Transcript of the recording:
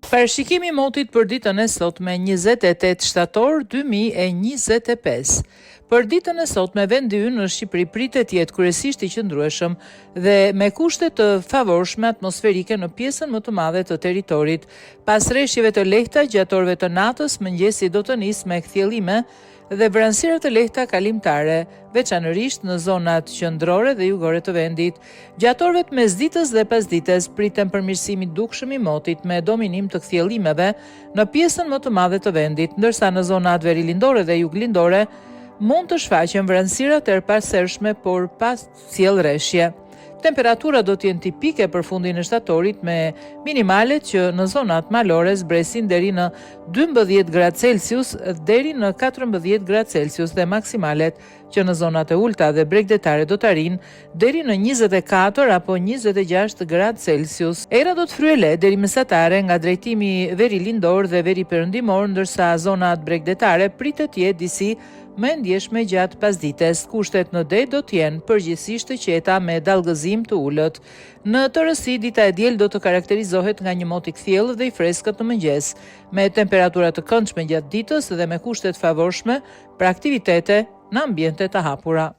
Parashikimi i motit për ditën e sotme 28 shtator 2025. Për ditën e sotme vendi ynë në Shqipëri pritet të jetë kryesisht i qëndrueshëm dhe me kushte të favorshme atmosferike në pjesën më të madhe të territorit. Pas rreshjeve të lehta gjatë orëve të natës, mëngjesi do të nisë me kthjellime dhe vranësira të lehta kalimtare, veçanërisht në zonat qendrore dhe jugore të vendit. Gjatë orëve të mesditës dhe pasdites priten përmirësimi i dukshëm i motit me dominim të kthjellimeve në pjesën më të madhe të vendit, ndërsa në zonat verilindore dhe juglindore mund të shfaqen vranësira të erpashershme por pas sjellreshje. Temperatura do të jenë tipike për fundin e shtatorit me minimalet që në zonat malore zbresin deri në 12 gradë Celsius deri në 14 gradë Celsius dhe maksimalet që në zonat e ulta dhe bregdetare do të arrijnë deri në 24 apo 26 gradë Celsius. Era do të fryele deri mesatare nga drejtimi verilindor dhe veriperëndimor, ndërsa zonat bregdetare pritet të jetë disi më ndjeshme gjatë pasdites. Kushtet në det do të jenë përgjithsisht të qeta me dallgëzim të ulët. Në tërësi, dita e diel do të karakterizohet nga një mot i kthjellë dhe i freskët në mëngjes, me temperatura të këndshme gjatë ditës dhe me kushte të favorshme për aktivitete në ambiente të hapura.